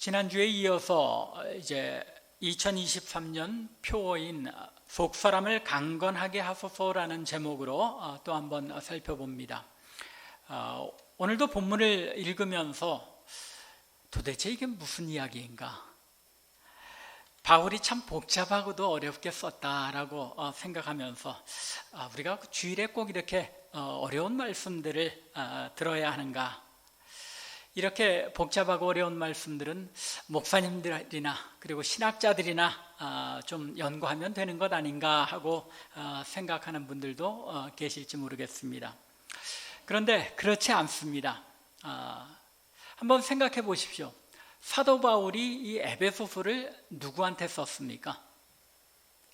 지난주에 이어서 이제 2023년 표어인 속사람을 강건하게 하소서라는 제목으로 또 한번 살펴봅니다. 오늘도 본문을 읽으면서 도대체 이게 무슨 이야기인가? 바울이 참 복잡하고도 어렵게 썼다라고 생각하면서 우리가 주일에 꼭 이렇게 어려운 말씀들을 들어야 하는가? 이렇게 복잡하고 어려운 말씀들은 목사님들이나 그리고 신학자들이나 좀 연구하면 되는 것 아닌가 하고 생각하는 분들도 계실지 모르겠습니다. 그런데 그렇지 않습니다. 한번 생각해 보십시오. 사도 바울이 이 에베소서를 누구한테 썼습니까?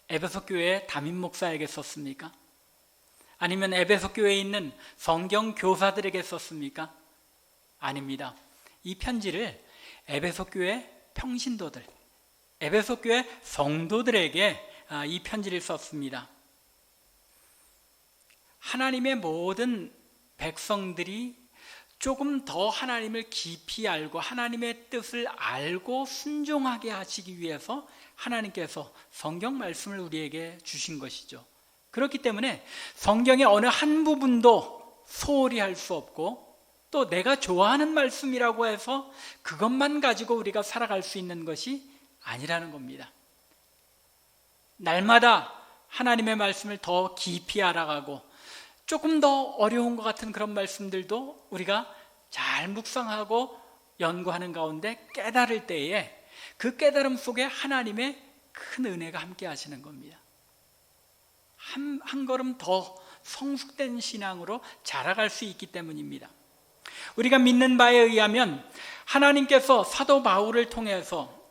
에베소 교회 담임 목사에게 썼습니까? 아니면 에베소 교회에 있는 성경 교사들에게 썼습니까? 아닙니다. 이 편지를 에베소 교회 평신도들, 에베소 교회 성도들에게 이 편지를 썼습니다. 하나님의 모든 백성들이 조금 더 하나님을 깊이 알고 하나님의 뜻을 알고 순종하게 하시기 위해서 하나님께서 성경 말씀을 우리에게 주신 것이죠. 그렇기 때문에 성경의 어느 한 부분도 소홀히 할 수 없고 또 내가 좋아하는 말씀이라고 해서 그것만 가지고 우리가 살아갈 수 있는 것이 아니라는 겁니다. 날마다 하나님의 말씀을 더 깊이 알아가고 조금 더 어려운 것 같은 그런 말씀들도 우리가 잘 묵상하고 연구하는 가운데 깨달을 때에 그 깨달음 속에 하나님의 큰 은혜가 함께 하시는 겁니다. 한 걸음 더 성숙된 신앙으로 자라갈 수 있기 때문입니다. 우리가 믿는 바에 의하면 하나님께서 사도 바울을 통해서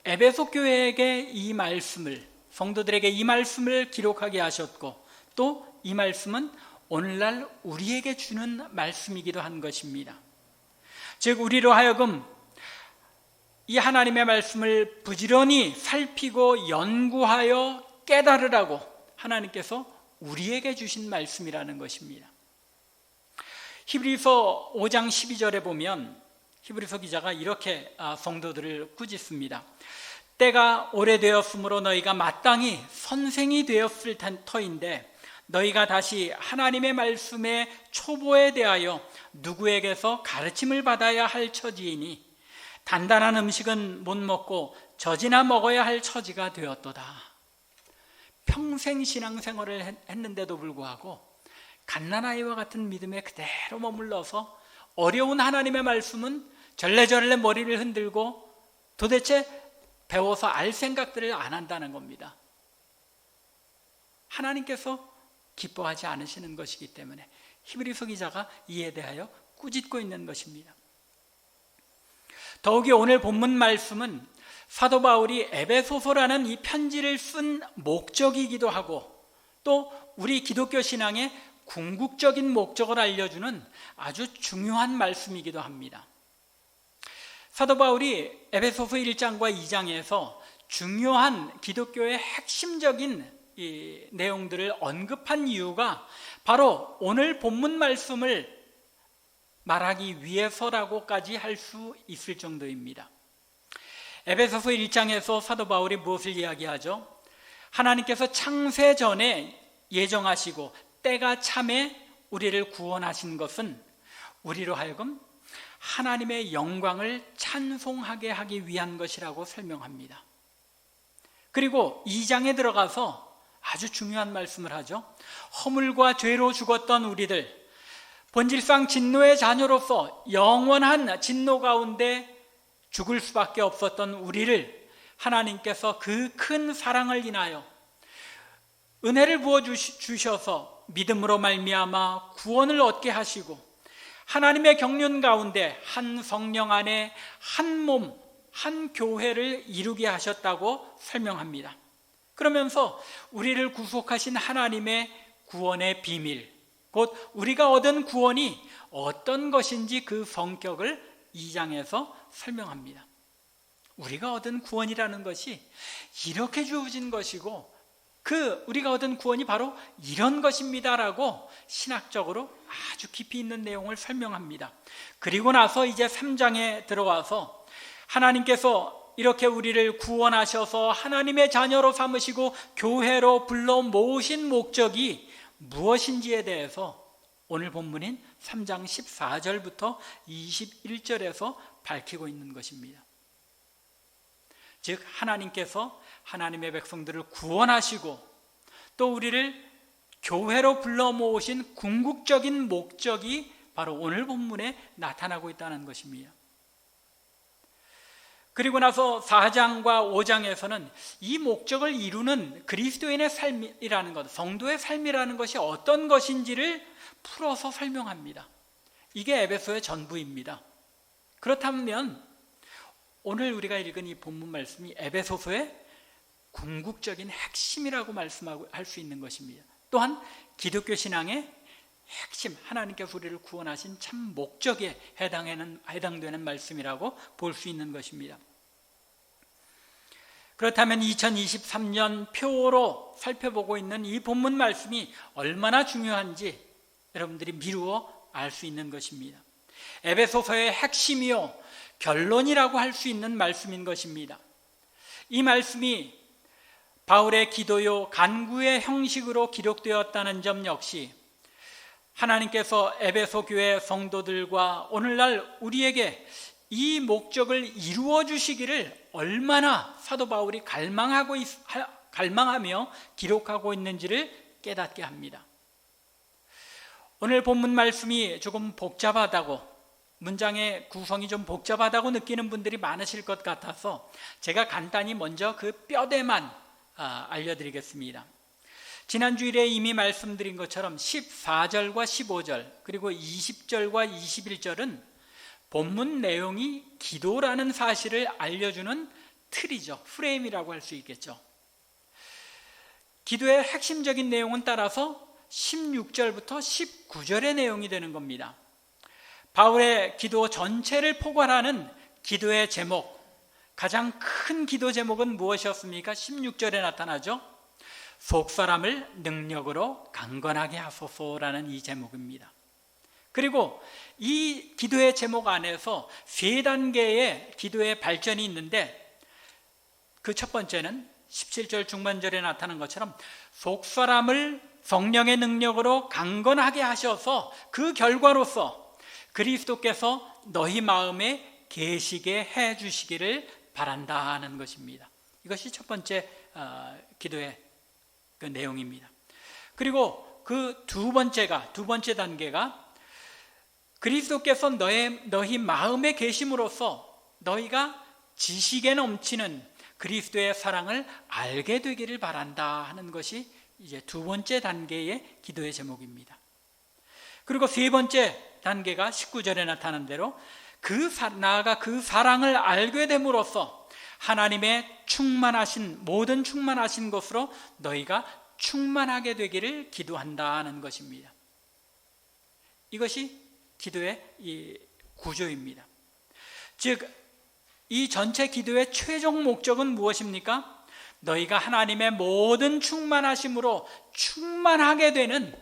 에베소 교회에게 이 말씀을, 성도들에게 이 말씀을 기록하게 하셨고 또 이 말씀은 오늘날 우리에게 주는 말씀이기도 한 것입니다. 즉 우리로 하여금 이 하나님의 말씀을 부지런히 살피고 연구하여 깨달으라고 하나님께서 우리에게 주신 말씀이라는 것입니다. 히브리서 5장 12절에 보면 히브리서 기자가 이렇게 성도들을 꾸짖습니다. 때가 오래되었으므로 너희가 마땅히 선생이 되었을 터인데 너희가 다시 하나님의 말씀의 초보에 대하여 누구에게서 가르침을 받아야 할 처지이니 단단한 음식은 못 먹고 젖이나 먹어야 할 처지가 되었도다. 평생 신앙생활을 했는데도 불구하고 갓난아이와 같은 믿음에 그대로 머물러서 어려운 하나님의 말씀은 절레절레 머리를 흔들고 도대체 배워서 알 생각들을 안 한다는 겁니다. 하나님께서 기뻐하지 않으시는 것이기 때문에 히브리서 기자가 이에 대하여 꾸짖고 있는 것입니다. 더욱이 오늘 본문 말씀은 사도 바울이 에베소서라는 이 편지를 쓴 목적이기도 하고 또 우리 기독교 신앙의 궁극적인 목적을 알려주는 아주 중요한 말씀이기도 합니다. 사도 바울이 에베소서 1장과 2장에서 중요한 기독교의 핵심적인 이 내용들을 언급한 이유가 바로 오늘 본문 말씀을 말하기 위해서라고까지 할 수 있을 정도입니다. 에베소서 1장에서 사도 바울이 무엇을 이야기하죠? 하나님께서 창세 전에 예정하시고 때가 참에 우리를 구원하신 것은 우리로 하여금 하나님의 영광을 찬송하게 하기 위한 것이라고 설명합니다. 그리고 2장에 들어가서 아주 중요한 말씀을 하죠. 허물과 죄로 죽었던 우리들, 본질상 진노의 자녀로서 영원한 진노 가운데 죽을 수밖에 없었던 우리를 하나님께서 그 큰 사랑을 인하여 은혜를 부어주셔서 믿음으로 말미암아 구원을 얻게 하시고 하나님의 경륜 가운데 한 성령 안에 한 몸, 한 교회를 이루게 하셨다고 설명합니다. 그러면서 우리를 구속하신 하나님의 구원의 비밀, 곧 우리가 얻은 구원이 어떤 것인지 그 성격을 2장에서 설명합니다. 우리가 얻은 구원이라는 것이 이렇게 주어진 것이고 우리가 얻은 구원이 바로 이런 것입니다라고 신학적으로 아주 깊이 있는 내용을 설명합니다. 그리고 나서 이제 3장에 들어와서 하나님께서 이렇게 우리를 구원하셔서 하나님의 자녀로 삼으시고 교회로 불러 모으신 목적이 무엇인지에 대해서 오늘 본문인 3장 14절부터 21절에서 밝히고 있는 것입니다. 즉 하나님께서 하나님의 백성들을 구원하시고 또 우리를 교회로 불러 모으신 궁극적인 목적이 바로 오늘 본문에 나타나고 있다는 것입니다. 그리고 나서 4장과 5장에서는 이 목적을 이루는 그리스도인의 삶이라는 것, 성도의 삶이라는 것이 어떤 것인지를 풀어서 설명합니다. 이게 에베소의 전부입니다. 그렇다면 오늘 우리가 읽은 이 본문 말씀이 에베소서의 궁극적인 핵심이라고 할 수 있는 것입니다. 또한 기독교 신앙의 핵심, 하나님께서 우리를 구원하신 참 목적에 해당되는 말씀이라고 볼 수 있는 것입니다. 그렇다면 2023년 표로 살펴보고 있는 이 본문 말씀이 얼마나 중요한지 여러분들이 미루어 알 수 있는 것입니다. 에베소서의 핵심이요 결론이라고 할 수 있는 말씀인 것입니다. 이 말씀이 바울의 기도요 간구의 형식으로 기록되었다는 점 역시 하나님께서 에베소 교회 성도들과 오늘날 우리에게 이 목적을 이루어 주시기를 얼마나 사도 바울이 갈망하며 기록하고 있는지를 깨닫게 합니다. 오늘 본문 말씀이 조금 복잡하다고, 문장의 구성이 좀 복잡하다고 느끼는 분들이 많으실 것 같아서 제가 간단히 먼저 그 뼈대만 알려드리겠습니다. 지난 주일에 이미 말씀드린 것처럼 14절과 15절 그리고 20절과 21절은 본문 내용이 기도라는 사실을 알려주는 틀이죠. 프레임이라고 할 수 있겠죠. 기도의 핵심적인 내용은 따라서 16절부터 19절의 내용이 되는 겁니다. 바울의 기도 전체를 포괄하는 기도의 제목, 가장 큰 기도 제목은 무엇이었습니까? 16절에 나타나죠. 속사람을 능력으로 강건하게 하소서라는 이 제목입니다. 그리고 이 기도의 제목 안에서 세 단계의 기도의 발전이 있는데 그 첫 번째는 17절 중반절에 나타난 것처럼 속사람을 성령의 능력으로 강건하게 하셔서 그 결과로서 그리스도께서 너희 마음에 계시게 해 주시기를 바란다는 것입니다. 이것이 첫 번째 기도의 그 내용입니다. 그리고 그 두 번째 단계가 그리스도께서 너희 마음에 계심으로써 너희가 지식에 넘치는 그리스도의 사랑을 알게 되기를 바란다 하는 것이 이제 두 번째 단계의 기도의 제목입니다. 그리고 세 번째 단계가 19절에 나타난 대로 나아가 그 사랑을 알게 됨으로써 하나님의 모든 충만하신 것으로 너희가 충만하게 되기를 기도한다는 것입니다. 이것이 기도의 이 구조입니다. 즉, 이 전체 기도의 최종 목적은 무엇입니까? 너희가 하나님의 모든 충만하심으로 충만하게 되는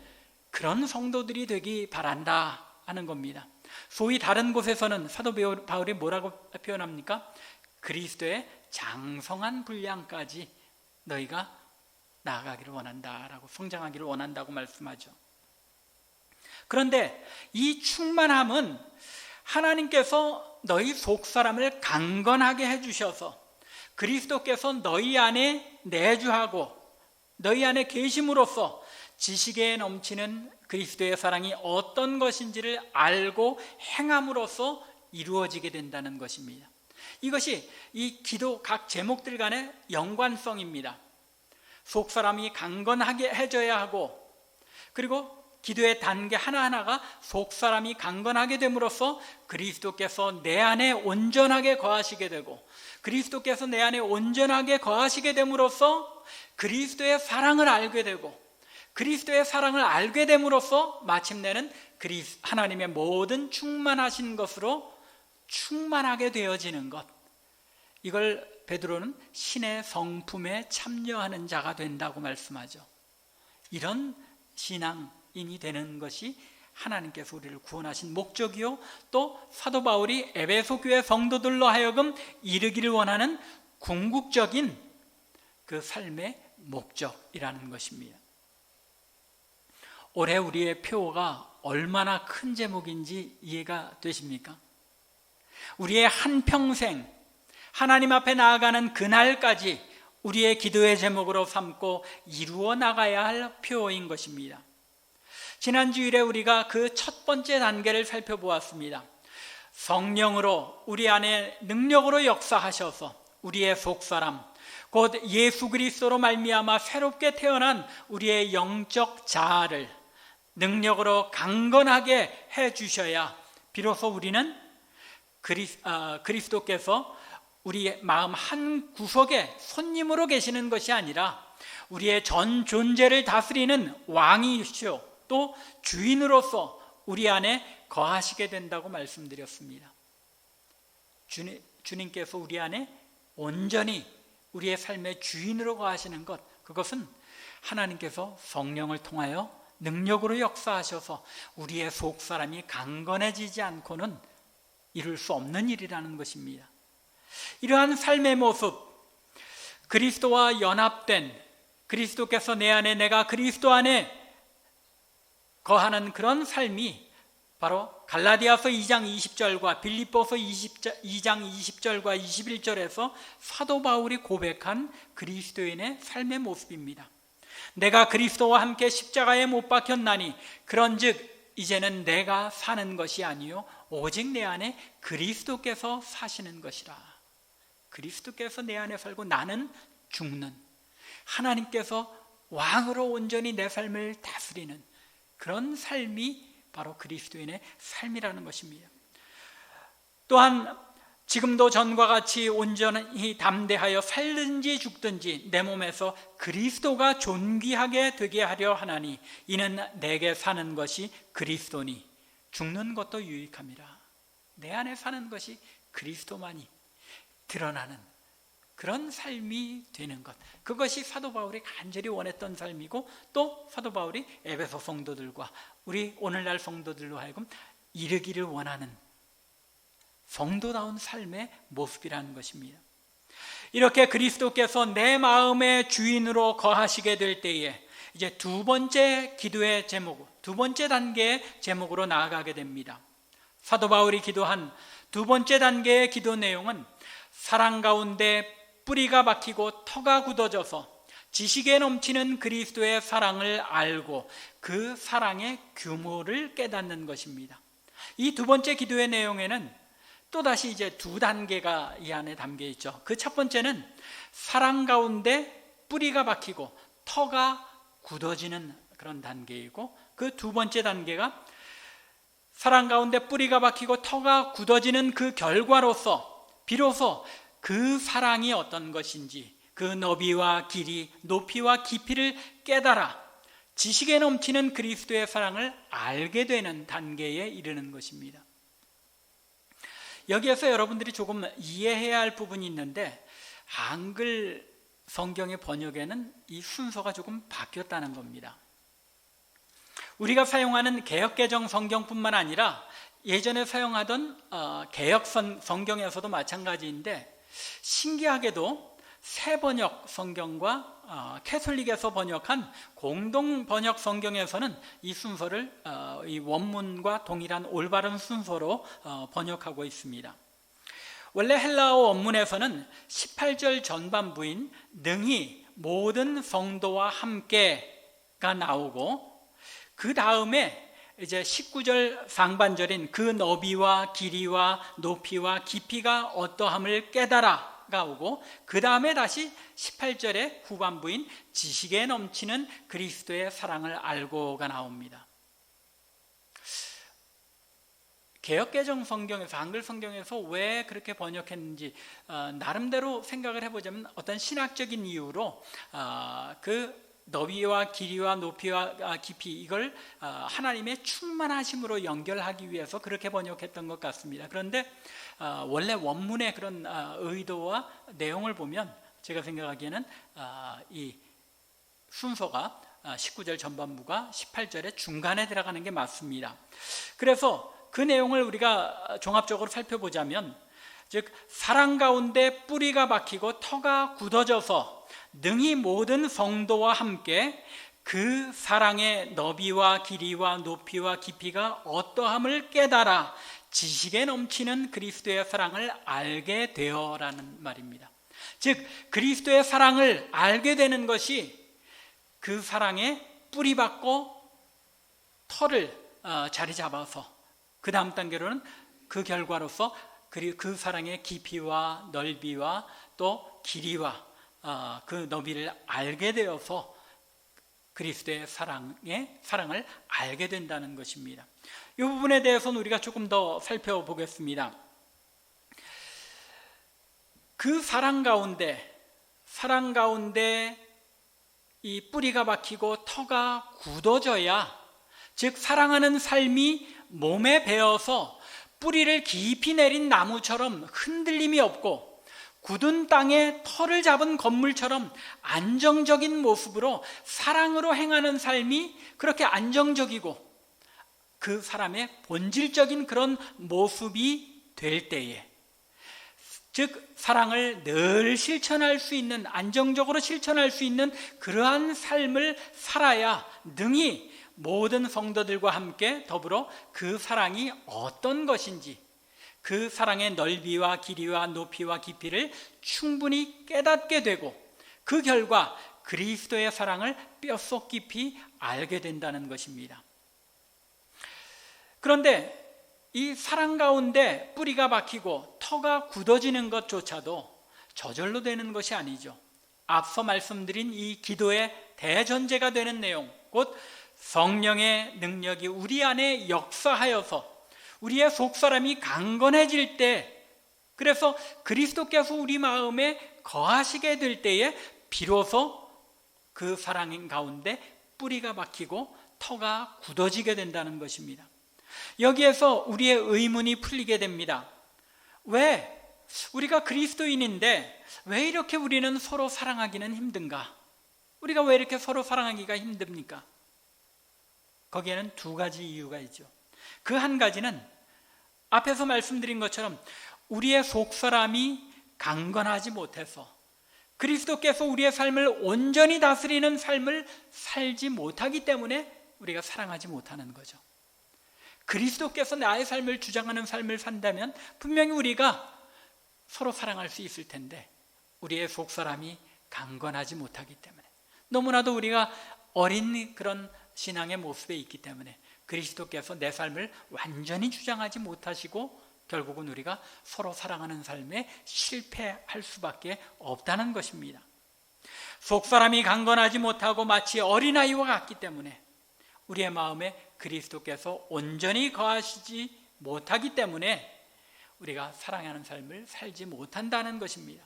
그런 성도들이 되기 바란다 하는 겁니다. 소위 다른 곳에서는 사도 바울이 뭐라고 표현합니까? 그리스도의 장성한 분량까지 너희가 나아가기를 원한다라고, 성장하기를 원한다고 말씀하죠. 그런데 이 충만함은 하나님께서 너희 속사람을 강건하게 해주셔서 그리스도께서 너희 안에 내주하고 너희 안에 계심으로써 지식에 넘치는 그리스도의 사랑이 어떤 것인지를 알고 행함으로써 이루어지게 된다는 것입니다. 이것이 이 기도 각 제목들 간의 연관성입니다. 속사람이 강건하게 해져야 하고, 그리고 기도의 단계 하나하나가 속사람이 강건하게 됨으로써 그리스도께서 내 안에 온전하게 거하시게 되고, 그리스도께서 내 안에 온전하게 거하시게 됨으로써 그리스도의 사랑을 알게 되고, 그리스도의 사랑을 알게 됨으로써 마침내는 하나님의 모든 충만하신 것으로 충만하게 되어지는 것, 이걸 베드로는 신의 성품에 참여하는 자가 된다고 말씀하죠. 이런 신앙인이 되는 것이 하나님께서 우리를 구원하신 목적이요, 또 사도 바울이 에베소 교회 성도들로 하여금 이루기를 원하는 궁극적인 그 삶의 목적이라는 것입니다. 올해 우리의 표가 얼마나 큰 제목인지 이해가 되십니까? 우리의 한평생 하나님 앞에 나아가는 그날까지 우리의 기도의 제목으로 삼고 이루어 나가야 할 표어인 것입니다. 지난 주일에 우리가 그 첫 번째 단계를 살펴보았습니다. 성령으로 우리 안에 능력으로 역사하셔서 우리의 속사람, 곧 예수 그리스도로 말미암아 새롭게 태어난 우리의 영적 자아를 능력으로 강건하게 해주셔야 비로소 우리는 그리스도께서 우리의 마음 한 구석에 손님으로 계시는 것이 아니라 우리의 전 존재를 다스리는 왕이시오, 또 주인으로서 우리 안에 거하시게 된다고 말씀드렸습니다. 주님께서 우리 안에 온전히 우리의 삶의 주인으로 거하시는 것, 그것은 하나님께서 성령을 통하여 능력으로 역사하셔서 우리의 속사람이 강건해지지 않고는 이룰 수 없는 일이라는 것입니다. 이러한 삶의 모습, 그리스도와 연합된, 그리스도께서 내 안에, 내가 그리스도 안에 거하는 그런 삶이 바로 갈라디아서 2장 20절과 빌립보서 2장 20절과 21절에서 사도 바울이 고백한 그리스도인의 삶의 모습입니다. 내가 그리스도와 함께 십자가에 못 박혔나니 그런즉 이제는 내가 사는 것이 아니요 오직 내 안에 그리스도께서 사시는 것이라. 그리스도께서 내 안에 살고 나는 죽는, 하나님께서 왕으로 온전히 내 삶을 다스리는 그런 삶이 바로 그리스도인의 삶이라는 것입니다. 또한 지금도 전과 같이 온전히 담대하여 살든지 죽든지 내 몸에서 그리스도가 존귀하게 되게 하려 하나니 이는 내게 사는 것이 그리스도니 죽는 것도 유익함이라. 내 안에 사는 것이 그리스도만이 드러나는 그런 삶이 되는 것, 그것이 사도 바울이 간절히 원했던 삶이고, 또 사도 바울이 에베소 성도들과 우리 오늘날 성도들로 하여금 이르기를 원하는 성도다운 삶의 모습이라는 것입니다. 이렇게 그리스도께서 내 마음의 주인으로 거하시게 될 때에 이제 두 번째 기도의 제목, 두 번째 단계의 제목으로 나아가게 됩니다. 사도 바울이 기도한 두 번째 단계의 기도 내용은 사랑 가운데 뿌리가 박히고 터가 굳어져서 지식에 넘치는 그리스도의 사랑을 알고 그 사랑의 규모를 깨닫는 것입니다. 이 두 번째 기도의 내용에는 또다시 이제 두 단계가 이 안에 담겨 있죠. 그 첫 번째는 사랑 가운데 뿌리가 박히고 터가 굳어지는 그런 단계이고, 그 두 번째 단계가 사랑 가운데 뿌리가 박히고 터가 굳어지는 그 결과로서 비로소 그 사랑이 어떤 것인지, 그 너비와 길이, 높이와 깊이를 깨달아 지식에 넘치는 그리스도의 사랑을 알게 되는 단계에 이르는 것입니다. 여기에서 여러분들이 조금 이해해야 할 부분이 있는데, 한글 성경의 번역에는 이 순서가 조금 바뀌었다는 겁니다. 우리가 사용하는 개역개정 성경뿐만 아니라 예전에 사용하던 개역 성경에서도 마찬가지인데, 신기하게도 새 번역 성경과 캐톨릭에서 번역한 공동 번역 성경에서는 이 순서를 이 원문과 동일한 올바른 순서로 번역하고 있습니다. 원래 헬라어 원문에서는 18절 전반부인 능히 모든 성도와 함께가 나오고, 그 다음에 이제 19절 상반절인 그 너비와 길이와 높이와 깊이가 어떠함을 깨달아가 오고, 그 다음에 다시 18절의 후반부인 지식에 넘치는 그리스도의 사랑을 알고가 나옵니다. 개역개정 성경에서, 한글 성경에서 왜 그렇게 번역했는지 나름대로 생각을 해보자면 어떤 신학적인 이유로 그 너비와 길이와 높이와 깊이, 이걸 하나님의 충만하심으로 연결하기 위해서 그렇게 번역했던 것 같습니다. 그런데 원래 원문의 그런 의도와 내용을 보면 제가 생각하기에는 이 순서가 19절 전반부가 18절의 중간에 들어가는 게 맞습니다. 그래서 그 내용을 우리가 종합적으로 살펴보자면, 즉 사랑 가운데 뿌리가 박히고 터가 굳어져서 능히 모든 성도와 함께 그 사랑의 너비와 길이와 높이와 깊이가 어떠함을 깨달아 지식에 넘치는 그리스도의 사랑을 알게 되어라는 말입니다. 즉 그리스도의 사랑을 알게 되는 것이 그 사랑에 뿌리 박고 터를 자리 잡아서 그 다음 단계로는 그 결과로서 그 사랑의 깊이와 넓이와 또 길이와 그 너비를 알게 되어서 그리스도의 사랑을 알게 된다는 것입니다. 이 부분에 대해서는 우리가 조금 더 살펴보겠습니다. 그 사랑 가운데 이 뿌리가 박히고 터가 굳어져야, 즉 사랑하는 삶이 몸에 배어서 뿌리를 깊이 내린 나무처럼 흔들림이 없고 굳은 땅에 터를 잡은 건물처럼 안정적인 모습으로 사랑으로 행하는 삶이 그렇게 안정적이고 그 사람의 본질적인 그런 모습이 될 때에, 즉 사랑을 늘 실천할 수 있는, 안정적으로 실천할 수 있는 그러한 삶을 살아야 능히 모든 성도들과 함께 더불어 그 사랑이 어떤 것인지, 그 사랑의 넓이와 길이와 높이와 깊이를 충분히 깨닫게 되고 그 결과 그리스도의 사랑을 뼛속 깊이 알게 된다는 것입니다. 그런데 이 사랑 가운데 뿌리가 박히고 터가 굳어지는 것조차도 저절로 되는 것이 아니죠. 앞서 말씀드린 이 기도의 대전제가 되는 내용, 곧 성령의 능력이 우리 안에 역사하여서 우리의 속사람이 강건해질 때, 그래서 그리스도께서 우리 마음에 거하시게 될 때에 비로소 그 사랑 가운데 뿌리가 박히고 터가 굳어지게 된다는 것입니다. 여기에서 우리의 의문이 풀리게 됩니다. 왜 우리가 그리스도인인데 왜 이렇게 우리는 서로 사랑하기는 힘든가? 우리가 왜 이렇게 서로 사랑하기가 힘듭니까? 거기에는 두 가지 이유가 있죠. 그 한 가지는 앞에서 말씀드린 것처럼 우리의 속사람이 강건하지 못해서 그리스도께서 우리의 삶을 온전히 다스리는 삶을 살지 못하기 때문에 우리가 사랑하지 못하는 거죠. 그리스도께서 나의 삶을 주장하는 삶을 산다면 분명히 우리가 서로 사랑할 수 있을 텐데 우리의 속사람이 강건하지 못하기 때문에, 너무나도 우리가 어린 그런 신앙의 모습에 있기 때문에 그리스도께서 내 삶을 완전히 주장하지 못하시고 결국은 우리가 서로 사랑하는 삶에 실패할 수밖에 없다는 것입니다. 속사람이 강건하지 못하고 마치 어린아이와 같기 때문에 우리의 마음에 그리스도께서 온전히 거하시지 못하기 때문에 우리가 사랑하는 삶을 살지 못한다는 것입니다.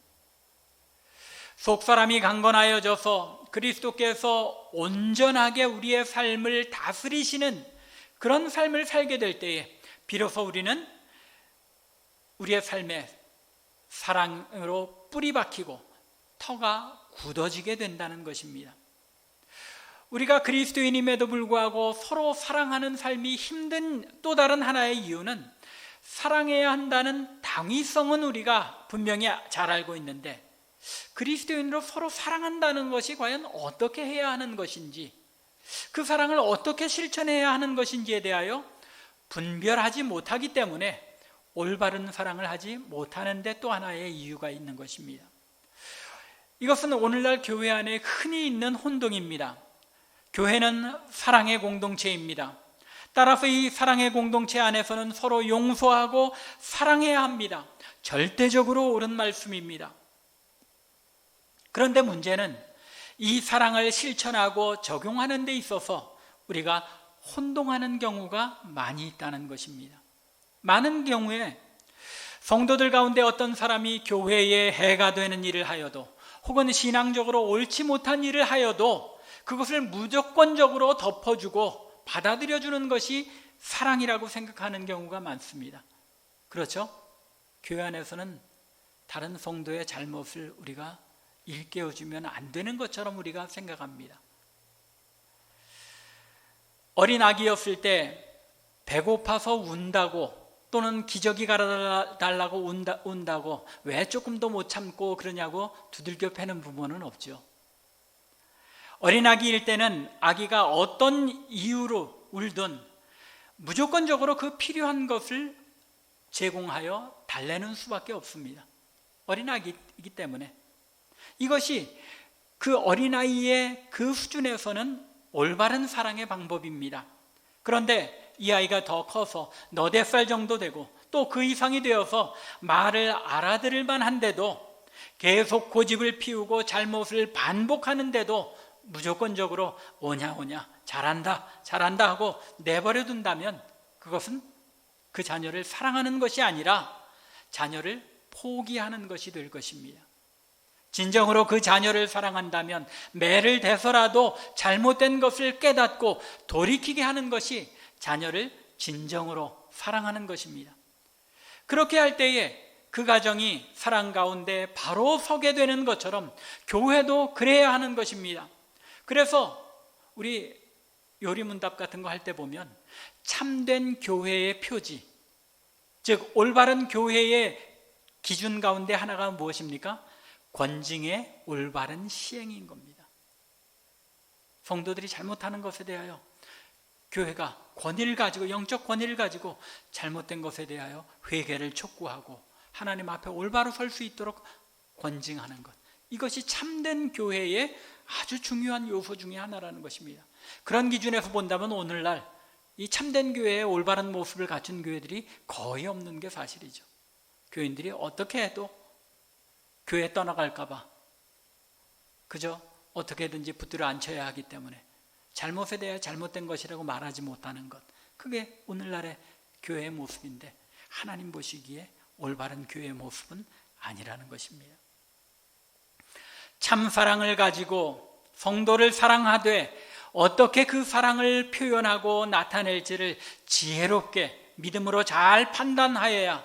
속사람이 강건하여져서 그리스도께서 온전하게 우리의 삶을 다스리시는 그런 삶을 살게 될 때에 비로소 우리는 우리의 삶에 사랑으로 뿌리 박히고 터가 굳어지게 된다는 것입니다. 우리가 그리스도인임에도 불구하고 서로 사랑하는 삶이 힘든 또 다른 하나의 이유는, 사랑해야 한다는 당위성은 우리가 분명히 잘 알고 있는데 그리스도인으로 서로 사랑한다는 것이 과연 어떻게 해야 하는 것인지, 그 사랑을 어떻게 실천해야 하는 것인지에 대하여 분별하지 못하기 때문에 올바른 사랑을 하지 못하는 데 또 하나의 이유가 있는 것입니다. 이것은 오늘날 교회 안에 흔히 있는 혼동입니다. 교회는 사랑의 공동체입니다. 따라서 이 사랑의 공동체 안에서는 서로 용서하고 사랑해야 합니다. 절대적으로 옳은 말씀입니다. 그런데 문제는 이 사랑을 실천하고 적용하는 데 있어서 우리가 혼동하는 경우가 많이 있다는 것입니다. 많은 경우에 성도들 가운데 어떤 사람이 교회에 해가 되는 일을 하여도 혹은 신앙적으로 옳지 못한 일을 하여도 그것을 무조건적으로 덮어주고 받아들여주는 것이 사랑이라고 생각하는 경우가 많습니다. 그렇죠? 교회 안에서는 다른 성도의 잘못을 우리가 일깨워주면 안 되는 것처럼 우리가 생각합니다. 어린 아기였을 때 배고파서 운다고 또는 기저귀 갈아달라고 운다고 왜 조금 더 못 참고 그러냐고 두들겨 패는 부모는 없죠. 어린 아기일 때는 아기가 어떤 이유로 울든 무조건적으로 그 필요한 것을 제공하여 달래는 수밖에 없습니다. 어린 아기이기 때문에. 이것이 그 어린아이의 그 수준에서는 올바른 사랑의 방법입니다. 그런데 이 아이가 더 커서 너댓 살 정도 되고 또 그 이상이 되어서 말을 알아들을 만한데도 계속 고집을 피우고 잘못을 반복하는데도 무조건적으로 오냐 잘한다 하고 내버려 둔다면 그것은 그 자녀를 사랑하는 것이 아니라 자녀를 포기하는 것이 될 것입니다. 진정으로 그 자녀를 사랑한다면 매를 대서라도 잘못된 것을 깨닫고 돌이키게 하는 것이 자녀를 진정으로 사랑하는 것입니다. 그렇게 할 때에 그 가정이 사랑 가운데 바로 서게 되는 것처럼 교회도 그래야 하는 것입니다. 그래서 우리 요리문답 같은 거 할 때 보면 참된 교회의 표지, 즉 올바른 교회의 기준 가운데 하나가 무엇입니까? 권징의 올바른 시행인 겁니다. 성도들이 잘못하는 것에 대하여 교회가 권위를 가지고, 영적 권위를 가지고 잘못된 것에 대하여 회개를 촉구하고 하나님 앞에 올바로 설 수 있도록 권징하는 것, 이것이 참된 교회의 아주 중요한 요소 중에 하나라는 것입니다. 그런 기준에서 본다면 오늘날 이 참된 교회의 올바른 모습을 갖춘 교회들이 거의 없는 게 사실이죠. 교인들이 어떻게 해도 교회 떠나갈까 봐 그저 어떻게든지 붙들어 앉혀야 하기 때문에 잘못에 대해 잘못된 것이라고 말하지 못하는 것, 그게 오늘날의 교회의 모습인데 하나님 보시기에 올바른 교회의 모습은 아니라는 것입니다. 참 사랑을 가지고 성도를 사랑하되 어떻게 그 사랑을 표현하고 나타낼지를 지혜롭게 믿음으로 잘 판단하여야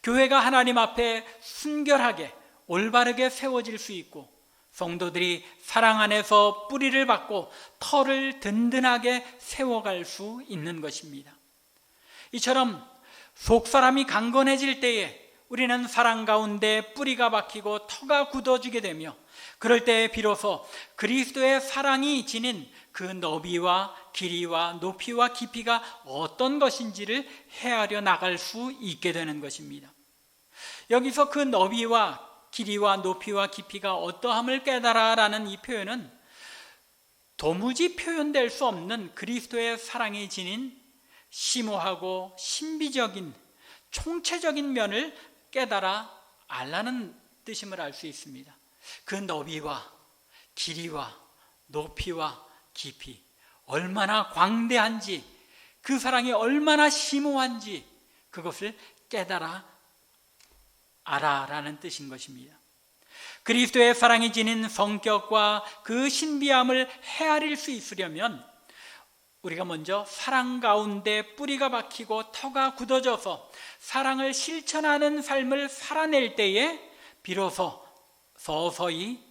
교회가 하나님 앞에 순결하게 올바르게 세워질 수 있고 성도들이 사랑 안에서 뿌리를 받고 터를 든든하게 세워갈 수 있는 것입니다. 이처럼 속사람이 강건해질 때에 우리는 사랑 가운데 뿌리가 박히고 터가 굳어지게 되며 그럴 때 비로소 그리스도의 사랑이 지닌 그 너비와 길이와 높이와 깊이가 어떤 것인지를 헤아려 나갈 수 있게 되는 것입니다. 여기서 그 너비와 길이와 높이와 깊이가 어떠함을 깨달아라는 이 표현은 도무지 표현될 수 없는 그리스도의 사랑이 지닌 심오하고 신비적인 총체적인 면을 깨달아 알라는 뜻임을 알 수 있습니다. 그 너비와 길이와 높이와 깊이 얼마나 광대한지, 그 사랑이 얼마나 심오한지 그것을 깨달아 알아라는 뜻인 것입니다. 그리스도의 사랑이 지닌 성격과 그 신비함을 헤아릴 수 있으려면 우리가 먼저 사랑 가운데 뿌리가 박히고 터가 굳어져서 사랑을 실천하는 삶을 살아낼 때에 비로소 서서히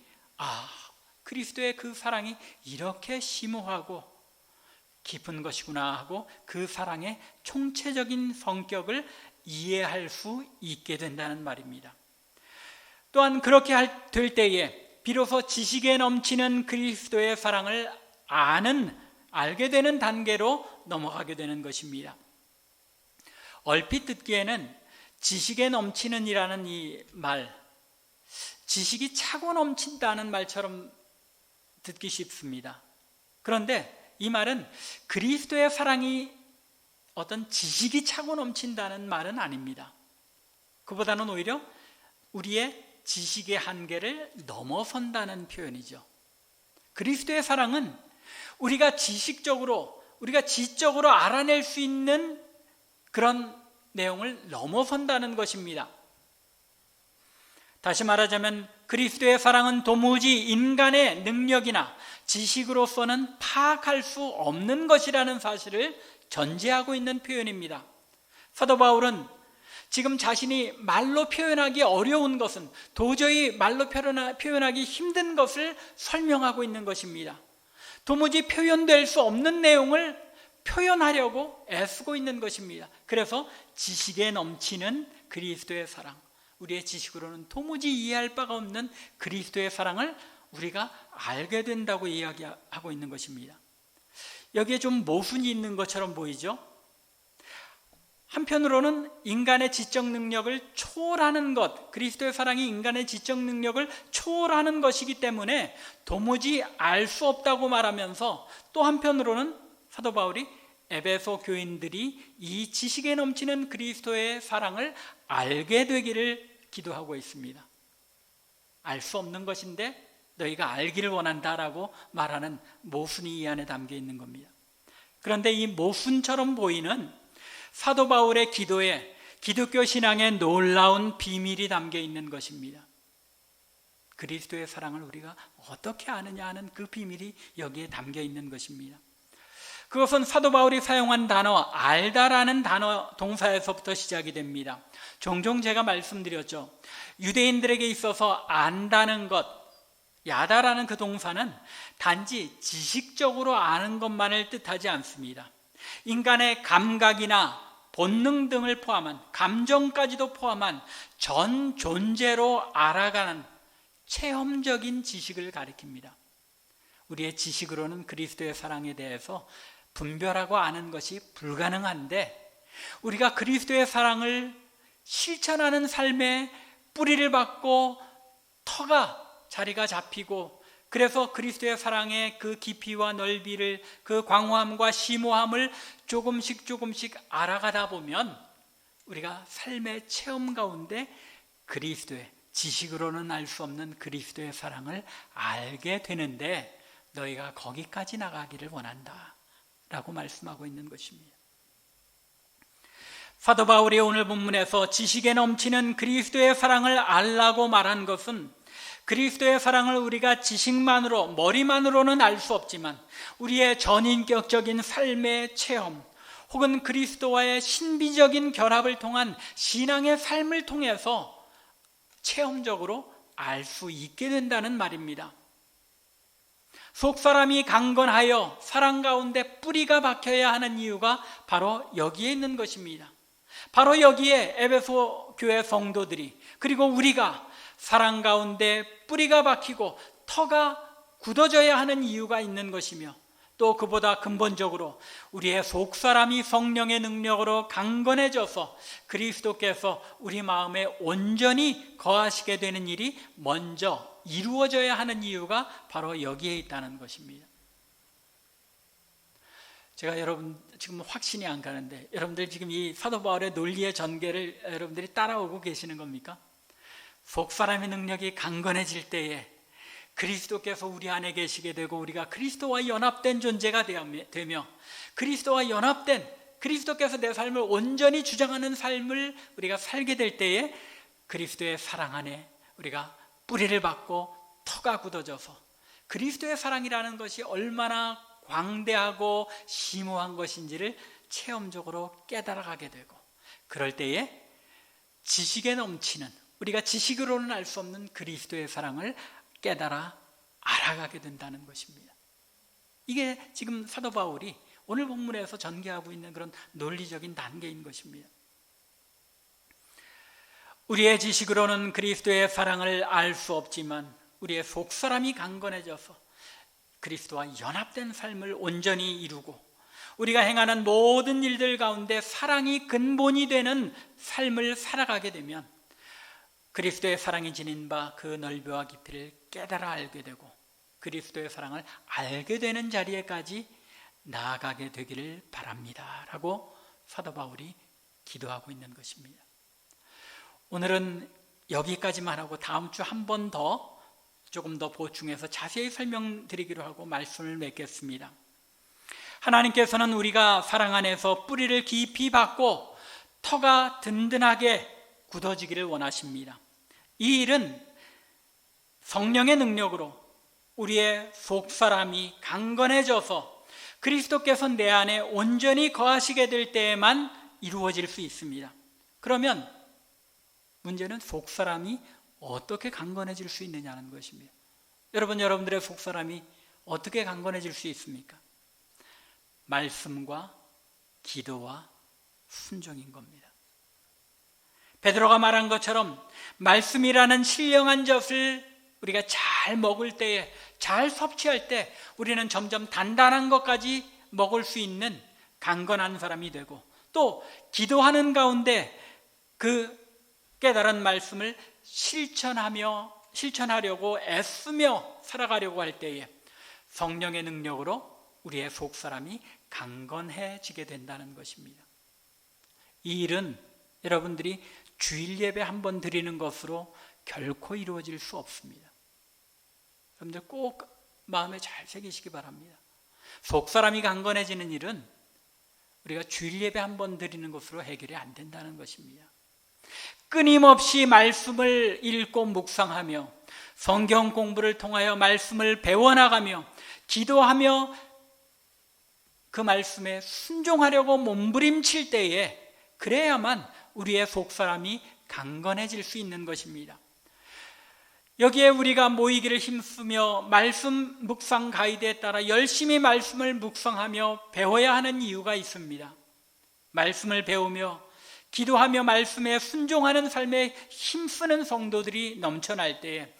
그리스도의 그 사랑이 이렇게 심오하고 깊은 것이구나 하고 그 사랑의 총체적인 성격을 이해할 수 있게 된다는 말입니다. 또한 그렇게 될 때에 비로소 지식에 넘치는 그리스도의 사랑을 알게 되는 단계로 넘어가게 되는 것입니다. 얼핏 듣기에는 지식에 넘치는 이라는 이 말, 지식이 차고 넘친다는 말처럼 듣기 쉽습니다. 그런데 이 말은 그리스도의 사랑이 어떤 지식이 차고 넘친다는 말은 아닙니다. 그보다는 오히려 우리의 지식의 한계를 넘어선다는 표현이죠. 그리스도의 사랑은 우리가 지식적으로, 우리가 지적으로 알아낼 수 있는 그런 내용을 넘어선다는 것입니다. 다시 말하자면 그리스도의 사랑은 도무지 인간의 능력이나 지식으로서는 파악할 수 없는 것이라는 사실을 전제하고 있는 표현입니다. 사도 바울은 지금 자신이 말로 표현하기 어려운 것은, 도저히 말로 표현하기 힘든 것을 설명하고 있는 것입니다. 도무지 표현될 수 없는 내용을 표현하려고 애쓰고 있는 것입니다. 그래서 지식에 넘치는 그리스도의 사랑, 우리의 지식으로는 도무지 이해할 바가 없는 그리스도의 사랑을 우리가 알게 된다고 이야기하고 있는 것입니다. 여기에 좀 모순이 있는 것처럼 보이죠? 한편으로는 인간의 지적 능력을 초월하는 것, 그리스도의 사랑이 인간의 지적 능력을 초월하는 것이기 때문에 도무지 알 수 없다고 말하면서, 또 한편으로는 사도 바울이 에베소 교인들이 이 지식에 넘치는 그리스도의 사랑을 알게 되기를 기도하고 있습니다. 알 수 없는 것인데 너희가 알기를 원한다라고 말하는 모순이 이 안에 담겨 있는 겁니다. 그런데 이 모순처럼 보이는 사도 바울의 기도에 기독교 신앙의 놀라운 비밀이 담겨 있는 것입니다. 그리스도의 사랑을 우리가 어떻게 아느냐 하는 그 비밀이 여기에 담겨 있는 것입니다. 그것은 사도 바울이 사용한 단어 알다라는 단어 동사에서부터 시작이 됩니다. 종종 제가 말씀드렸죠. 유대인들에게 있어서 안다는 것, 야다라는 그 동사는 단지 지식적으로 아는 것만을 뜻하지 않습니다. 인간의 감각이나 본능 등을 포함한, 감정까지도 포함한 전 존재로 알아가는 체험적인 지식을 가리킵니다. 우리의 지식으로는 그리스도의 사랑에 대해서 분별하고 아는 것이 불가능한데, 우리가 그리스도의 사랑을 실천하는 삶에 뿌리를 받고 터가 자리가 잡히고, 그래서 그리스도의 사랑의 그 깊이와 넓이를, 그 광활함과 심오함을 조금씩 알아가다 보면 우리가 삶의 체험 가운데 그리스도의, 지식으로는 알 수 없는 그리스도의 사랑을 알게 되는데, 너희가 거기까지 나가기를 원한다 라고 말씀하고 있는 것입니다. 사도 바울이 오늘 본문에서 지식에 넘치는 그리스도의 사랑을 알라고 말한 것은, 그리스도의 사랑을 우리가 지식만으로, 머리만으로는 알 수 없지만 우리의 전인격적인 삶의 체험, 혹은 그리스도와의 신비적인 결합을 통한 신앙의 삶을 통해서 체험적으로 알 수 있게 된다는 말입니다. 속사람이 강건하여 사랑 가운데 뿌리가 박혀야 하는 이유가 바로 여기에 있는 것입니다. 바로 여기에 에베소 교회 성도들이, 그리고 우리가 사랑 가운데 뿌리가 박히고 터가 굳어져야 하는 이유가 있는 것이며, 또 그보다 근본적으로 우리의 속사람이 성령의 능력으로 강건해져서 그리스도께서 우리 마음에 온전히 거하시게 되는 일이 먼저 이루어져야 하는 이유가 바로 여기에 있다는 것입니다. 제가 여러분 지금 확신이 안 가는데, 여러분들 지금 이 사도 바울의 논리의 전개를 여러분들이 따라오고 계시는 겁니까? 속사람의 능력이 강건해질 때에 그리스도께서 우리 안에 계시게 되고, 우리가 그리스도와 연합된 존재가 되며, 그리스도와 연합된, 그리스도께서 내 삶을 온전히 주장하는 삶을 우리가 살게 될 때에 그리스도의 사랑 안에 우리가 뿌리를 받고 터가 굳어져서 그리스도의 사랑이라는 것이 얼마나 광대하고 심오한 것인지를 체험적으로 깨달아가게 되고, 그럴 때에 지식에 넘치는, 우리가 지식으로는 알 수 없는 그리스도의 사랑을 깨달아 알아가게 된다는 것입니다. 이게 지금 사도 바울이 오늘 본문에서 전개하고 있는 그런 논리적인 단계인 것입니다. 우리의 지식으로는 그리스도의 사랑을 알 수 없지만 우리의 속사람이 강건해져서 그리스도와 연합된 삶을 온전히 이루고, 우리가 행하는 모든 일들 가운데 사랑이 근본이 되는 삶을 살아가게 되면 그리스도의 사랑이 지닌 바 그 넓이와 깊이를 깨달아 알게 되고, 그리스도의 사랑을 알게 되는 자리에까지 나아가게 되기를 바랍니다 라고 사도 바울이 기도하고 있는 것입니다. 오늘은 여기까지만 하고 다음 주 한 번 더 조금 더 보충해서 자세히 설명드리기로 하고 말씀을 맺겠습니다. 하나님께서는 우리가 사랑 안에서 뿌리를 깊이 박고 터가 든든하게 굳어지기를 원하십니다. 이 일은 성령의 능력으로 우리의 속사람이 강건해져서 그리스도께서 내 안에 온전히 거하시게 될 때에만 이루어질 수 있습니다. 그러면 문제는 속사람이 어떻게 강건해질 수 있느냐는 것입니다. 여러분들의 속사람이 어떻게 강건해질 수 있습니까? 말씀과 기도와 순종인 겁니다. 베드로가 말한 것처럼 말씀이라는 신령한 젖을 우리가 잘 먹을 때에, 잘 섭취할 때 우리는 점점 단단한 것까지 먹을 수 있는 강건한 사람이 되고, 또 기도하는 가운데 그 깨달은 말씀을 실천하려고 애쓰며 살아가려고 할 때에 성령의 능력으로 우리의 속사람이 강건해지게 된다는 것입니다. 이 일은 여러분들이 주일 예배 한 번 드리는 것으로 결코 이루어질 수 없습니다. 여러분들 꼭 마음에 잘 새기시기 바랍니다. 속사람이 강건해지는 일은 우리가 주일 예배 한 번 드리는 것으로 해결이 안 된다는 것입니다. 끊임없이 말씀을 읽고 묵상하며 성경 공부를 통하여 말씀을 배워나가며 기도하며 그 말씀에 순종하려고 몸부림칠 때에, 그래야만 우리의 속사람이 강건해질 수 있는 것입니다. 여기에 우리가 모이기를 힘쓰며 말씀 묵상 가이드에 따라 열심히 말씀을 묵상하며 배워야 하는 이유가 있습니다. 말씀을 배우며 기도하며 말씀에 순종하는 삶에 힘쓰는 성도들이 넘쳐날 때에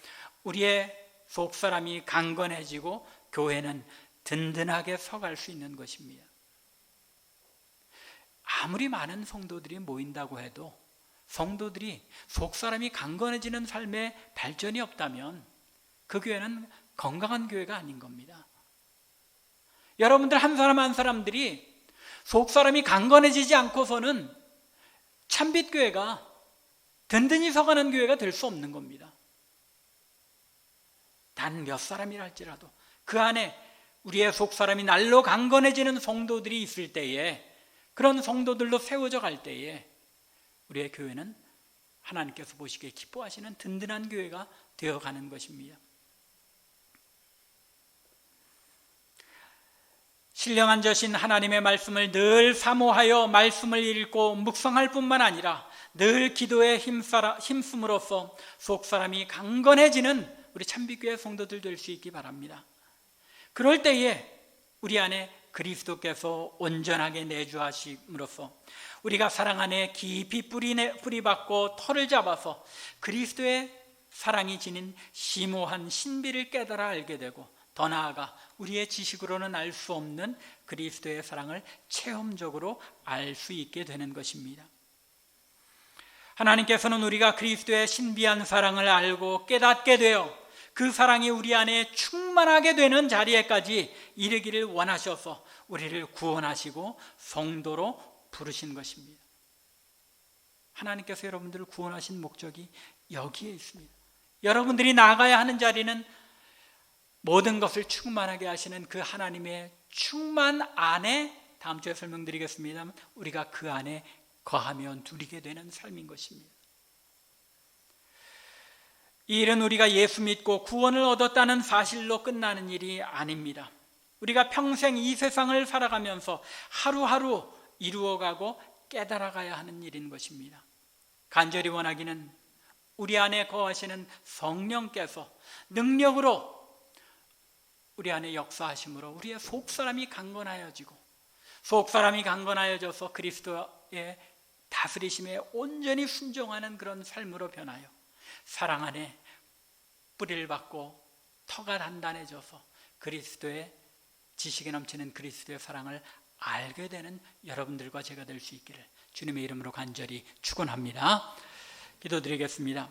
우리의 속사람이 강건해지고 교회는 든든하게 서갈 수 있는 것입니다. 아무리 많은 성도들이 모인다고 해도 성도들이 속사람이 강건해지는 삶의 발전이 없다면 그 교회는 건강한 교회가 아닌 겁니다. 여러분들 한 사람 한 사람들이 속사람이 강건해지지 않고서는 참빛교회가 든든히 서가는 교회가 될 수 없는 겁니다. 단 몇 사람이라 할지라도 그 안에 우리의 속사람이 날로 강건해지는 성도들이 있을 때에, 그런 성도들로 세워져 갈 때에 우리의 교회는 하나님께서 보시기에 기뻐하시는 든든한 교회가 되어가는 것입니다. 신령한 젖인 하나님의 말씀을 늘 사모하여 말씀을 읽고 묵상할 뿐만 아니라 늘 기도에 힘씀으로써 속사람이 강건해지는 우리 참빛교회 성도들 될 수 있기 바랍니다. 그럴 때에 우리 안에 그리스도께서 온전하게 내주하심으로써 우리가 사랑 안에 깊이 뿌리박고 털을 잡아서 그리스도의 사랑이 지닌 심오한 신비를 깨달아 알게 되고, 더 나아가 우리의 지식으로는 알 수 없는 그리스도의 사랑을 체험적으로 알 수 있게 되는 것입니다. 하나님께서는 우리가 그리스도의 신비한 사랑을 알고 깨닫게 되어 그 사랑이 우리 안에 충만하게 되는 자리에까지 이르기를 원하셔서 우리를 구원하시고 성도로 부르신 것입니다. 하나님께서 여러분들을 구원하신 목적이 여기에 있습니다. 여러분들이 나가야 하는 자리는 모든 것을 충만하게 하시는 그 하나님의 충만 안에, 다음 주에 설명드리겠습니다만, 우리가 그 안에 거하며 누리게 되는 삶인 것입니다. 이 일은 우리가 예수 믿고 구원을 얻었다는 사실로 끝나는 일이 아닙니다. 우리가 평생 이 세상을 살아가면서 하루하루 이루어가고 깨달아가야 하는 일인 것입니다. 간절히 원하기는 우리 안에 거하시는 성령께서 능력으로 우리 안에 역사하심으로 우리의 속사람이 강건하여지고, 속사람이 강건하여져서 그리스도의 다스리심에 온전히 순종하는 그런 삶으로 변하여 사랑 안에 뿌리를 받고 터가 단단해져서 그리스도의 지식에 넘치는 그리스도의 사랑을 알게 되는 여러분들과 제가 될 수 있기를 주님의 이름으로 간절히 축원합니다. 기도드리겠습니다.